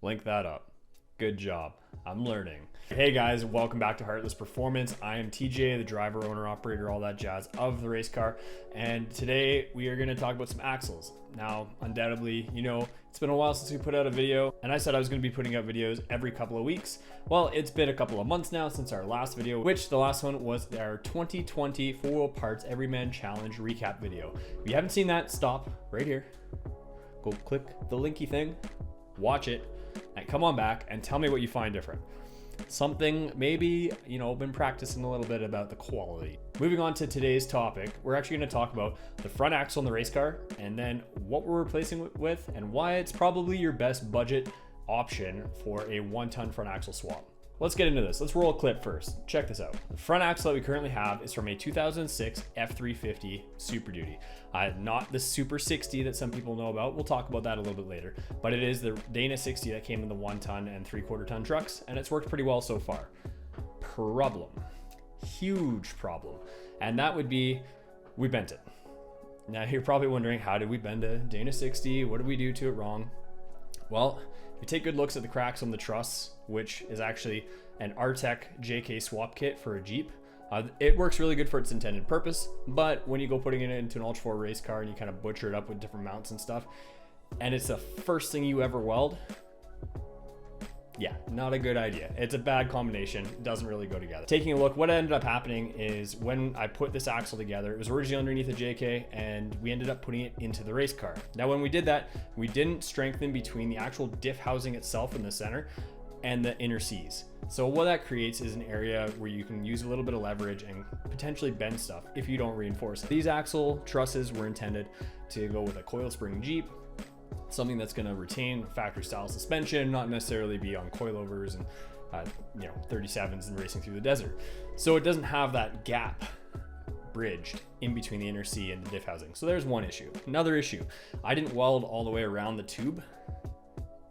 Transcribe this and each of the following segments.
Link that up. Good job. I'm learning. Hey guys, welcome back to Hart-less Performance. I am TJ, the driver, owner, operator, all that jazz of the race car. And today we are going to talk about some axles. Now, undoubtedly, it's been a while since we put out a video, and I said I was going to be putting out videos every couple of weeks. Well, it's been a couple of months now since our last video, which the last one was our 2020 4-wheel parts Everyman Challenge recap video. If you haven't seen that, stop right here. Go click the linky thing, watch it, and come on back and tell me what you find different. Something maybe, been practicing a little bit about the quality. Moving on to today's topic, we're actually going to talk about the front axle in the race car, and then what we're replacing it with, and why it's probably your best budget option for a 1-ton front axle swap. Let's get into this. Let's roll a clip first. Check this out. The front axle that we currently have is from a 2006 F350 Superduty. Not the Super 60 that some people know about. We'll talk about that a little bit later. But it is the Dana 60 that came in the 1-ton and 3/4-ton trucks, and it's worked pretty well so far. Problem. Huge problem. And that would be, we bent it. Now you're probably wondering, how did we bend a Dana 60? What did we do to it wrong? Well, if you take good looks at the cracks on the truss, which is actually an Artec JK swap kit for a Jeep, it works really good for its intended purpose, but when you go putting it into an Ultra 4 race car and you kind of butcher it up with different mounts and stuff, and it's the first thing you ever weld, yeah, not a good idea. It's a bad combination. It doesn't really go together. Taking a look, what ended up happening is when I put this axle together, it was originally underneath a JK, and we ended up putting it into the race car. Now, when we did that, we didn't strengthen between the actual diff housing itself in the center and the inner C's. So what that creates is an area where you can use a little bit of leverage and potentially bend stuff if you don't reinforce it. These axle trusses were intended to go with a coil spring Jeep, something that's going to retain factory style suspension, not necessarily be on coilovers and 37s and racing through the desert. So it doesn't have that gap bridged in between the inner C and the diff housing. So there's one issue. Another issue, I didn't weld all the way around the tube.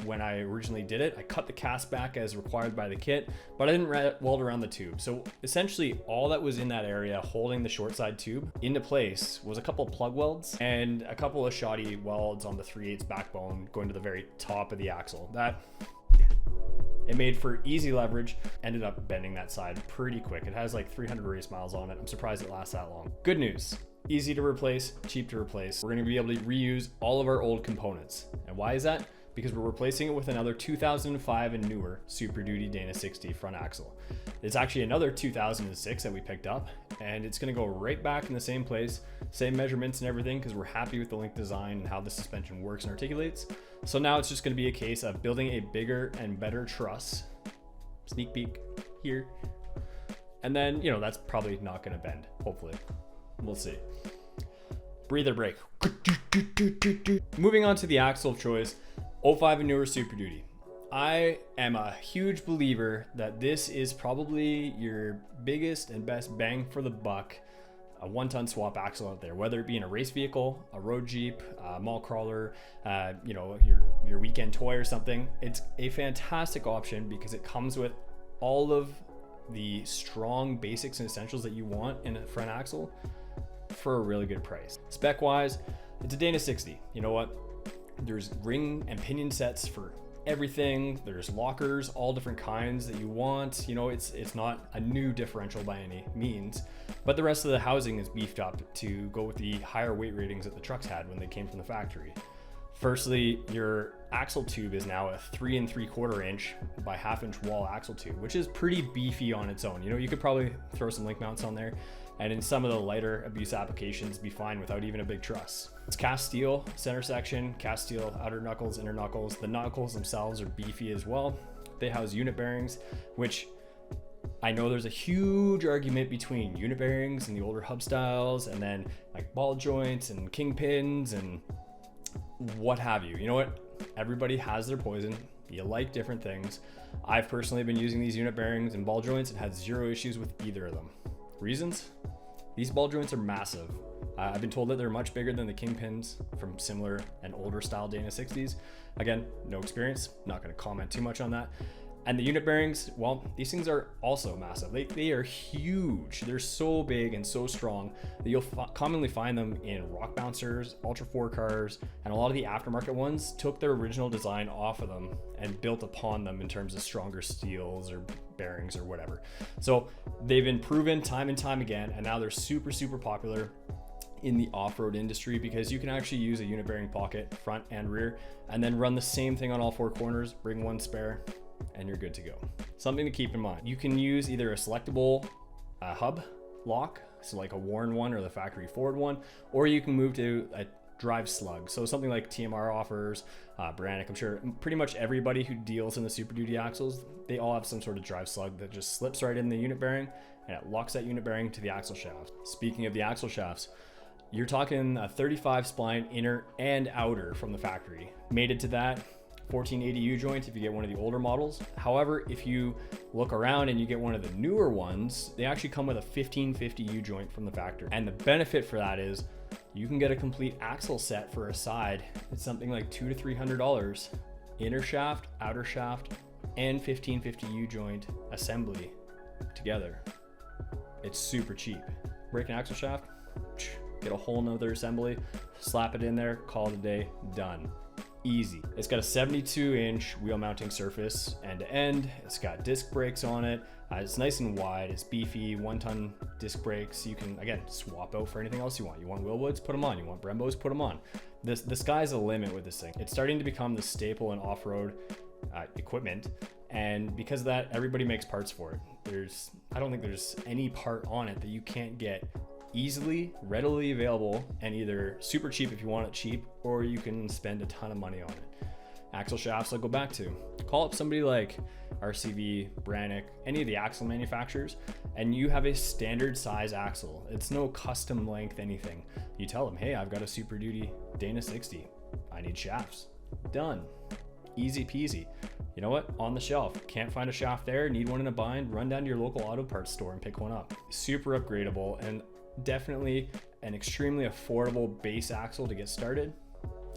When I originally did it, I cut the cast back as required by the kit, but I didn't weld around the tube. So essentially all that was in that area holding the short side tube into place was a couple of plug welds and a couple of shoddy welds on the 3/8 backbone going to the very top of the axle. It made for easy leverage, ended up bending that side pretty quick. It has like 300 race miles on it. I'm surprised it lasts that long. Good news, easy to replace, cheap to replace. We're gonna be able to reuse all of our old components. And why is that? Because we're replacing it with another 2005 and newer Super Duty Dana 60 front axle. It's actually another 2006 that we picked up, and it's gonna go right back in the same place, same measurements and everything, because we're happy with the link design and how the suspension works and articulates. So now it's just gonna be a case of building a bigger and better truss, sneak peek here, and then, that's probably not gonna bend, hopefully. We'll see. Breather break. Moving on to the axle of choice, 05 and newer Super Duty. I am a huge believer that this is probably your biggest and best bang for the buck, a 1-ton swap axle out there, whether it be in a race vehicle, a road Jeep, a mall crawler, your weekend toy or something. It's a fantastic option because it comes with all of the strong basics and essentials that you want in a front axle for a really good price. Spec wise, it's a Dana 60. You know what? There's ring and pinion sets for everything. There's lockers, all different kinds that you want. It's not a new differential by any means, but the rest of the housing is beefed up to go with the higher weight ratings that the trucks had when they came from the factory. Firstly, your axle tube is now a 3 3/4 inch by 1/2 inch wall axle tube, which is pretty beefy on its own. You could probably throw some link mounts on there, and in some of the lighter abuse applications be fine without even a big truss. It's cast steel center section, cast steel outer knuckles, inner knuckles. The knuckles themselves are beefy as well. They house unit bearings, which I know there's a huge argument between unit bearings and the older hub styles, and then like ball joints and kingpins and what have you. You know what? Everybody has their poison. You like different things. I've personally been using these unit bearings and ball joints and had zero issues with either of them. Reasons? These ball joints are massive. I've been told that they're much bigger than the kingpins from similar and older style Dana 60s. Again, no experience, not going to comment too much on that. And the unit bearings, well, these things are also massive. They are huge. They're so big and so strong that you'll commonly find them in rock bouncers, Ultra 4 cars, and a lot of the aftermarket ones took their original design off of them and built upon them in terms of stronger steels or bearings or whatever. So they've been proven time and time again, and now they're super, super popular in the off-road industry because you can actually use a unit bearing pocket front and rear and then run the same thing on all four corners, bring one spare, and you're good to go. Something to keep in mind, you can use either a selectable hub lock, so like a Warren one or the factory Ford one, or you can move to a drive slug. So something like TMR offers, Brannick, I'm sure pretty much everybody who deals in the Super Duty axles, they all have some sort of drive slug that just slips right in the unit bearing and it locks that unit bearing to the axle shaft. Speaking of the axle shafts, you're talking a 35 spline inner and outer from the factory. Mated to that 1480 U-joint if you get one of the older models. However, if you look around and you get one of the newer ones, they actually come with a 1550 U-joint from the factory. And the benefit for that is you can get a complete axle set for a side. It's something like $200 to $300. Inner shaft, outer shaft, and 1550 U-joint assembly together. It's super cheap. Break an axle shaft, get a whole nother assembly, slap it in there, call it a day, done. Easy. It's got a 72-inch wheel mounting surface end to end. It's got disc brakes on it. It's nice and wide. It's beefy, 1-ton disc brakes. You can, again, swap out for anything else you want. You want Willwoods, put them on. You want Brembos, put them on. The sky's the limit with this thing. It's starting to become the staple in off-road equipment. And because of that, everybody makes parts for it. I don't think there's any part on it that you can't get easily, readily available, and either super cheap if you want it cheap, or you can spend a ton of money on it. Axle shafts, I'll go back to. Call up somebody like RCV, Brannick, any of the axle manufacturers, and you have a standard size axle. It's no custom length anything. You tell them, hey, I've got a Super Duty Dana 60. I need shafts. Done. Easy peasy. You know what? On the shelf. Can't find a shaft there, need one in a bind, run down to your local auto parts store and pick one up. Super upgradable and definitely an extremely affordable base axle to get started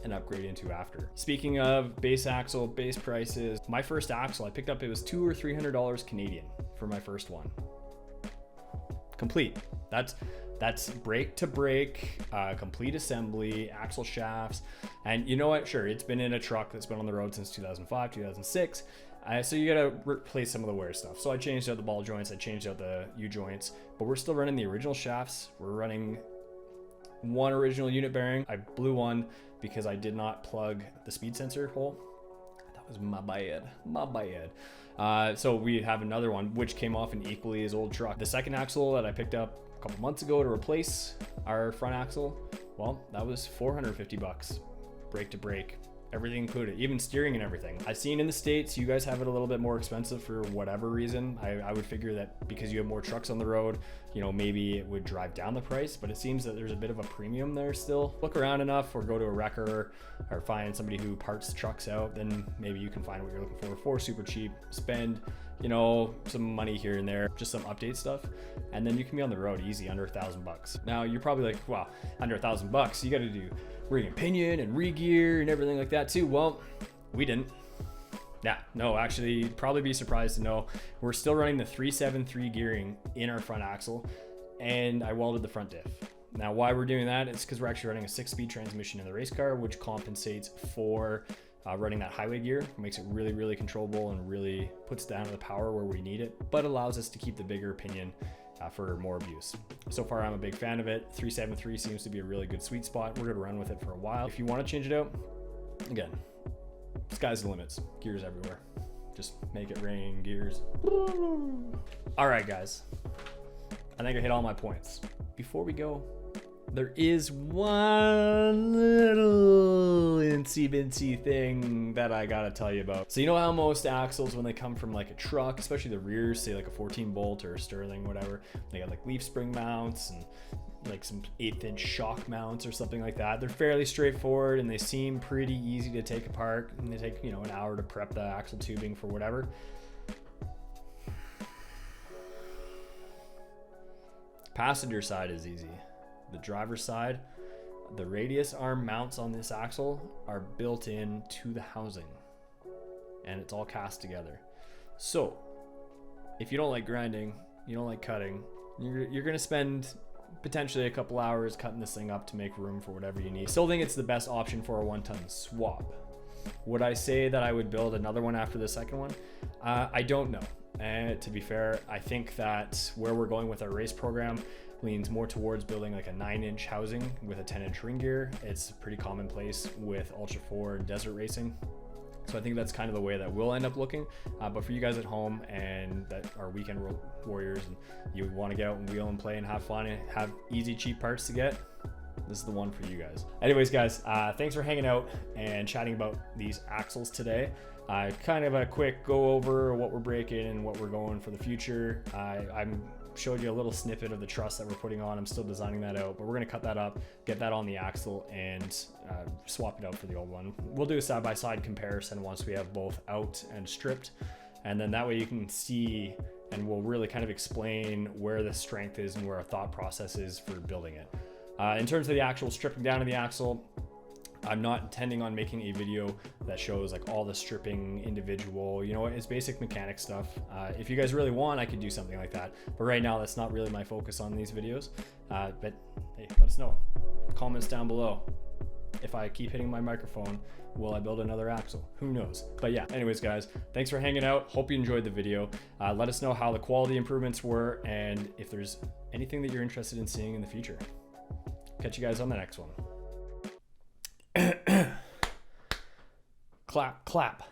and upgrade into after. Speaking of base axle, base prices, my first axle I picked up, it was $200 or $300 Canadian for my first one. Complete. That's brake to brake, complete assembly, axle shafts, and you know what? Sure, it's been in a truck that's been on the road since 2005, 2006. So you gotta replace some of the wear stuff. So I changed out the ball joints, I changed out the U-joints, but we're still running the original shafts. We're running one original unit bearing. I blew one because I did not plug the speed sensor hole. That was my bad. So we have another one, which came off an equally as old truck. The second axle that I picked up a couple months ago to replace our front axle, well, that was $450, brake to brake. Everything included, even steering and everything. I've seen in the States, you guys have it a little bit more expensive for whatever reason. I would figure that because you have more trucks on the road, you know, maybe it would drive down the price, but it seems that there's a bit of a premium there still. Look around enough or go to a wrecker or find somebody who parts trucks out, then maybe you can find what you're looking for super cheap. Spend, you know, some money here and there, just some update stuff, and then you can be on the road easy, under $1,000. Now you're probably like, wow, under $1,000, you gotta do ring and pinion and re-gear and everything like that too. Well, we didn't. Yeah, no, actually, you'd probably be surprised to know we're still running the 373 gearing in our front axle, and I welded the front diff. Now, why we're doing that is because we're actually running a 6-speed transmission in the race car, which compensates for running that highway gear. It makes it really, really controllable and really puts down the power where we need it, but allows us to keep the bigger pinion for more abuse. So far, I'm a big fan of it. 373 seems to be a really good sweet spot. We're gonna run with it for a while. If you want to change it out, again, sky's the limits. Gears everywhere. Just make it rain, gears. All right, guys. I think I hit all my points. Before we go, there is one little incy-bincy thing that I gotta tell you about. So you know how most axles, when they come from like a truck, especially the rears, say like a 14 bolt or a Sterling, whatever, they got like leaf spring mounts and like some 1/8-inch shock mounts or something like that. They're fairly straightforward and they seem pretty easy to take apart, and they take, you know, an hour to prep the axle tubing for whatever. Passenger side is easy. The driver's side, the radius arm mounts on this axle are built in to the housing, and it's all cast together. So if you don't like grinding, you don't like cutting, you're gonna spend potentially a couple hours cutting this thing up to make room for whatever you need. Still think it's the best option for a 1-ton swap. Would I say that I would build another one after the second one? I don't know. And to be fair, I think that where we're going with our race program leans more towards building like a 9-inch housing with a 10-inch ring gear. It's pretty commonplace with Ultra 4 and desert racing. So I think that's kind of the way that we'll end up looking. But for you guys at home and that are weekend warriors and you want to get out and wheel and play and have fun and have easy, cheap parts to get, this is the one for you guys. Anyways, guys, thanks for hanging out and chatting about these axles today. Kind of a quick go over what we're breaking and what we're going for the future. I'm showed you a little snippet of the truss that we're putting on. I'm still designing that out, but we're going to cut that up, get that on the axle, and swap it out for the old one. We'll do a side-by-side comparison once we have both out and stripped, and then that way you can see, and we'll really kind of explain where the strength is and where our thought process is for building it. In terms of the actual stripping down of the axle, I'm not intending on making a video that shows like all the stripping individual, you know, it's basic mechanic stuff. If you guys really want, I could do something like that. But right now, that's not really my focus on these videos. But hey, let us know. Comments down below. If I keep hitting my microphone, will I build another axle? Who knows? But yeah, anyways, guys, thanks for hanging out. Hope you enjoyed the video. Let us know how the quality improvements were and if there's anything that you're interested in seeing in the future. Catch you guys on the next one. Clap, clap.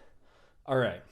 All right.